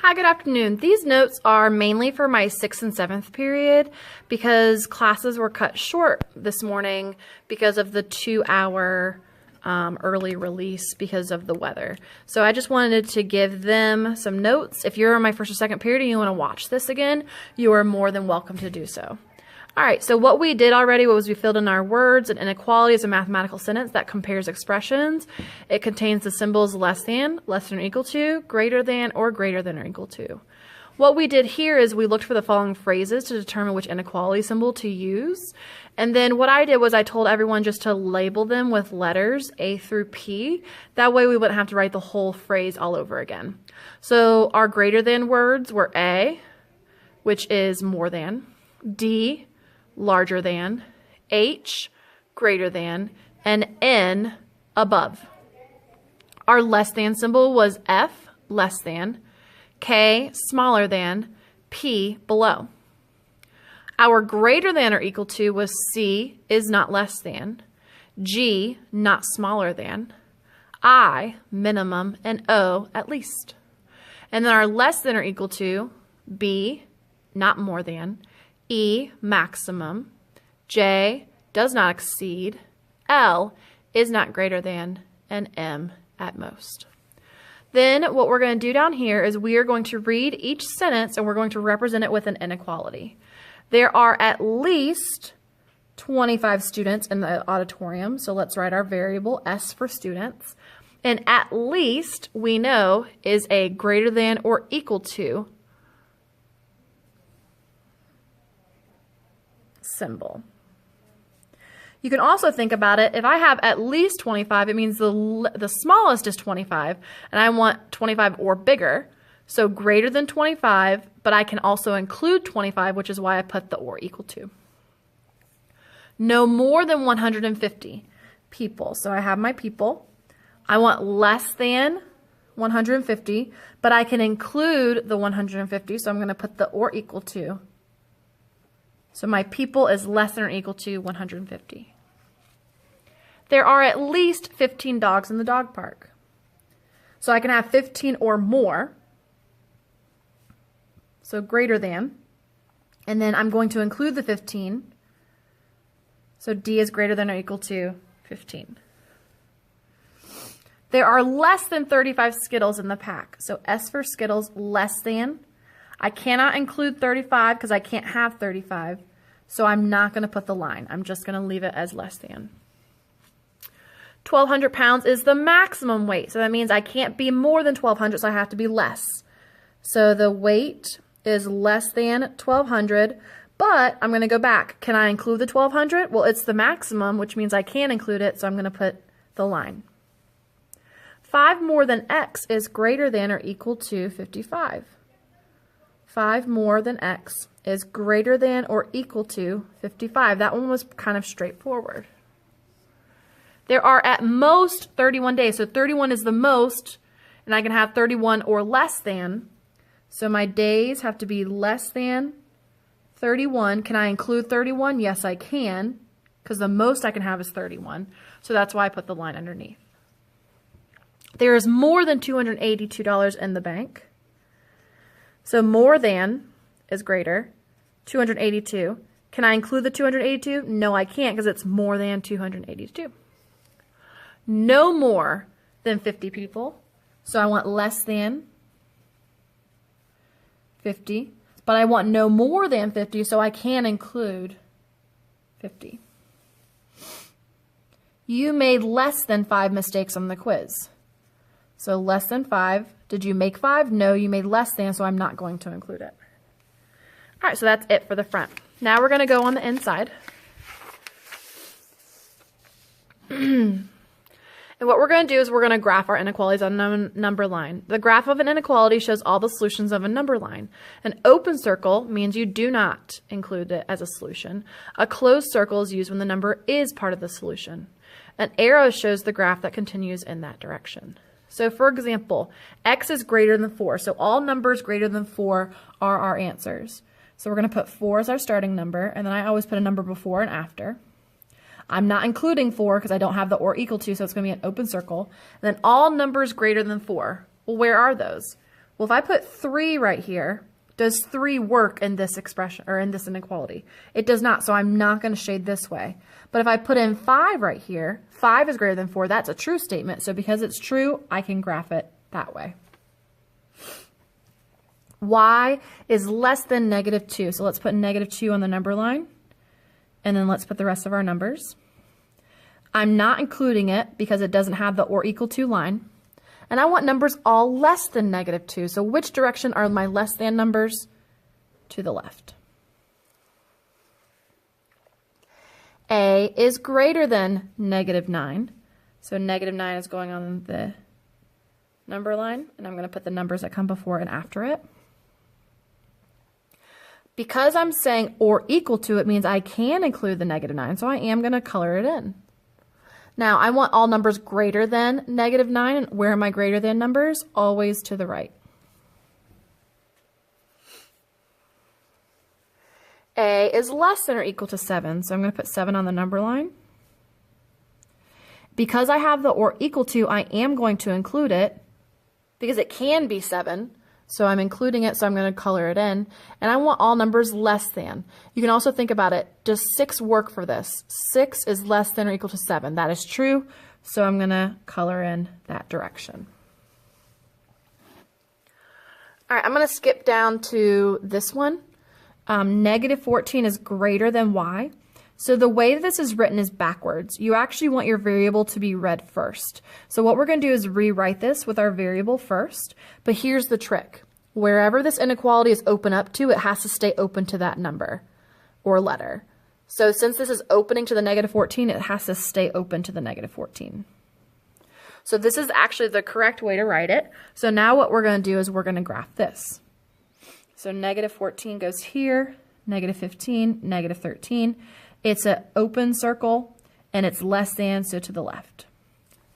Hi, good afternoon. These notes are mainly for my 6th and 7th period because classes were cut short this morning because of the 2-hour early release because of the weather. So I just wanted to give them some notes. If you're in my 1st or 2nd period and you want to watch this again, you are more than welcome to do so. All right, so what we did already was we filled in our words. An inequality is a mathematical sentence that compares expressions. It contains the symbols less than or equal to, greater than, or greater than or equal to. What we did here is we looked for the following phrases to determine which inequality symbol to use. And then what I did was I told everyone just to label them with letters A through P. That way we wouldn't have to write the whole phrase all over again. So our greater than words were A, which is more than, D, larger than, H, greater than, and N, above. Our less than symbol was F, less than, K, smaller than, P, below. Our greater than or equal to was C, is not less than, G, not smaller than, I, minimum, and O, at least. And then our less than or equal to, B, not more than, E, maximum, J, does not exceed, L, is not greater than, and M, at most. Then what we're going to do down here is we are going to read each sentence and we're going to represent it with an inequality. There are at least 25 students in the auditorium, so let's write our variable S for students. And at least, we know, is a greater than or equal to symbol. You can also think about it, if I have at least 25, it means the smallest is 25, and I want 25 or bigger. So greater than 25, but I can also include 25, which is why I put the or equal to. No more than 150 people. So I have my people. I want less than 150, but I can include the 150, so I'm going to put the or equal to. So my people is less than or equal to 150. There are at least 15 dogs in the dog park. So I can have 15 or more. So greater than. And then I'm going to include the 15. So D is greater than or equal to 15. There are less than 35 Skittles in the pack. So S for Skittles, less than. I cannot include 35 because I can't have 35. So I'm not going to put the line. I'm just going to leave it as less than. 1,200 pounds is the maximum weight. So that means I can't be more than 1,200, so I have to be less. So the weight is less than 1,200, but I'm going to go back. Can I include the 1,200? Well, it's the maximum, which means I can include it, so I'm going to put the line. 5 more than X is greater than or equal to 55. 5 more than X is greater than or equal to 55. That one was kind of straightforward. There are at most 31 days. So 31 is the most, and I can have 31 or less than. So my days have to be less than 31. Can I include 31? Yes, I can, because the most I can have is 31. So that's why I put the line underneath. There is more than $282 in the bank. So more than is greater. 282. Can I include the 282? No, I can't because it's more than 282. No more than 50 people. So I want less than 50. But I want no more than 50, so I can include 50. You made less than 5 mistakes on the quiz. So less than 5. Did you make 5? No, you made less than, so I'm not going to include it. All right, so that's it for the front. Now we're going to go on the inside. And what we're going to do is we're going to graph our inequalities on a number line. The graph of an inequality shows all the solutions of a number line. An open circle means you do not include it as a solution. A closed circle is used when the number is part of the solution. An arrow shows the graph that continues in that direction. So for example, X is greater than 4. So all numbers greater than 4 are our answers. So we're going to put 4 as our starting number, and then I always put a number before and after. I'm not including 4 because I don't have the or equal to, so it's going to be an open circle. And then all numbers greater than 4. Well, where are those? Well, if I put 3 right here, does 3 work in this expression or in this inequality? It does not, so I'm not going to shade this way. But if I put in 5 right here, 5 is greater than 4, that's a true statement. So because it's true, I can graph it that way. Y is less than -2. So let's put -2 on the number line. And then let's put the rest of our numbers. I'm not including it because it doesn't have the or equal to line. And I want numbers all less than -2. So which direction are my less than numbers? To the left. A is greater than -9. So -9 is going on the number line. And I'm going to put the numbers that come before and after it. Because I'm saying or equal to, it means I can include the -9. So I am going to color it in. Now, I want all numbers greater than -9. And where are my greater than numbers? Always to the right. A is less than or equal to 7. So I'm going to put 7 on the number line. Because I have the or equal to, I am going to include it because it can be 7. So I'm including it, so I'm going to color it in. And I want all numbers less than. You can also think about it. Does 6 work for this? 6 is less than or equal to 7. That is true, so I'm going to color in that direction. All right, I'm going to skip down to this one. -14 is greater than y. So the way that this is written is backwards. You actually want your variable to be read first. So what we're going to do is rewrite this with our variable first. But here's the trick. Wherever this inequality is open up to, it has to stay open to that number or letter. So since this is opening to the -14, it has to stay open to the -14. So this is actually the correct way to write it. So now what we're going to do is we're going to graph this. So -14 goes here, -15, -13. It's an open circle, and it's less than, so to the left.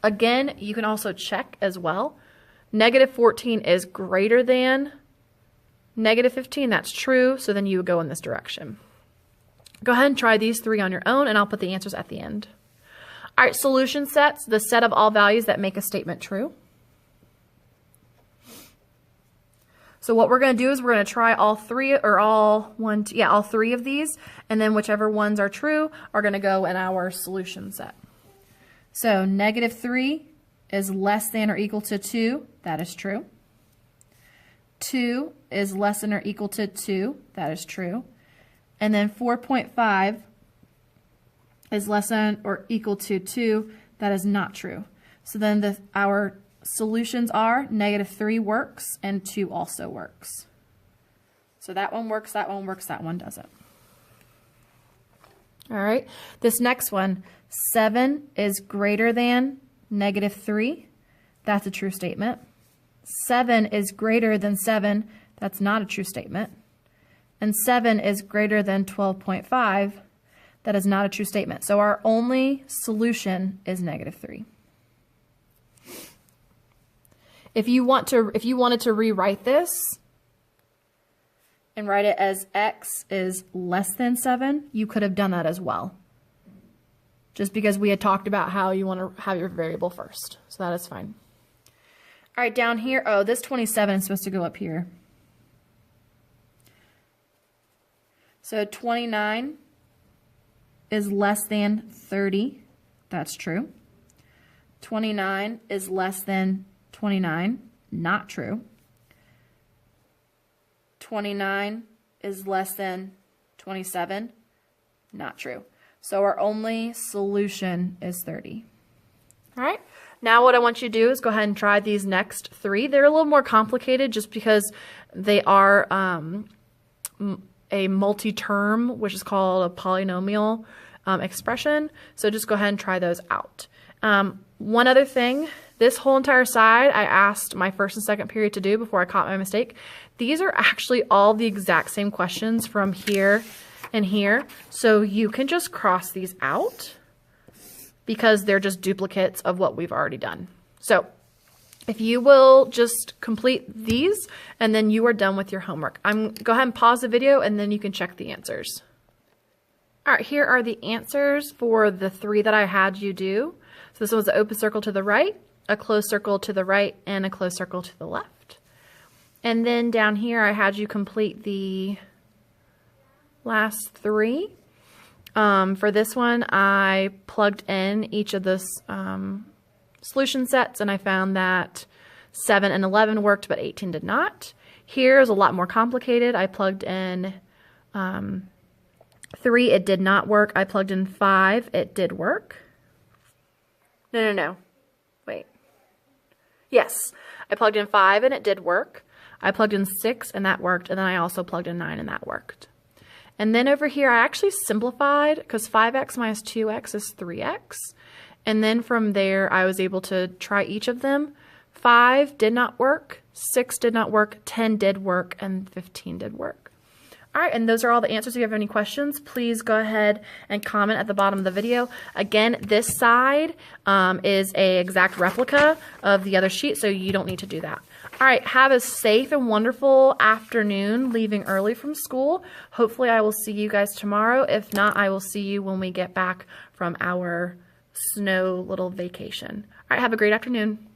Again, you can also check as well. -14 is greater than -15. That's true, so then you would go in this direction. Go ahead and try these 3 on your own, and I'll put the answers at the end. All right, solution sets, the set of all values that make a statement true. So what we're going to do is we're going to try all 3 of these, and then whichever ones are true are going to go in our solution set. So -3 is less than or equal to 2. That is true. 2 is less than or equal to 2. That is true. And then 4.5 is less than or equal to 2. That is not true. So then our solutions are -3 works and 2 also works. So that one works, that one works, that one doesn't. All right, this next one, 7 is greater than -3. That's a true statement. 7 is greater than 7. That's not a true statement. And 7 is greater than 12.5. That is not a true statement. So our only solution is -3. If you wanted to rewrite this and write it as x is less than 7, you could have done that as well. Just because we had talked about how you want to have your variable first. So that is fine. All right, down here, oh, this 27 is supposed to go up here. So 29 is less than 30. That's true. 29 is less than 29, not true. 29 is less than 27, not true. So our only solution is 30. All right, now what I want you to do is go ahead and try these next 3. They're a little more complicated just because they are a multi-term, which is called a polynomial expression. So just go ahead and try those out. One other thing, this whole entire side I asked my first and second period to do before I caught my mistake. These are actually all the exact same questions from here and here. So you can just cross these out because they're just duplicates of what we've already done. So if you will just complete these and then you are done with your homework. Go ahead and pause the video and then you can check the answers. All right, here are the answers for the 3 that I had you do. So this was an open circle to the right, a closed circle to the right, and a closed circle to the left. And then down here, I had you complete the last 3. For this one, I plugged in each of the solution sets, and I found that 7 and 11 worked, but 18 did not. Here is a lot more complicated. I plugged in 3, it did not work. I plugged in 5, it did work. No. Wait. Yes, I plugged in 5 and it did work. I plugged in 6 and that worked, and then I also plugged in 9 and that worked. And then over here, I actually simplified because 5x minus 2x is 3x. And then from there, I was able to try each of them. 5 did not work, 6 did not work, 10 did work, and 15 did work. All right, and those are all the answers. If you have any questions, please go ahead and comment at the bottom of the video. Again, this side is an exact replica of the other sheet, so you don't need to do that. All right, have a safe and wonderful afternoon leaving early from school. Hopefully I will see you guys tomorrow. If not, I will see you when we get back from our snow little vacation. All right, have a great afternoon.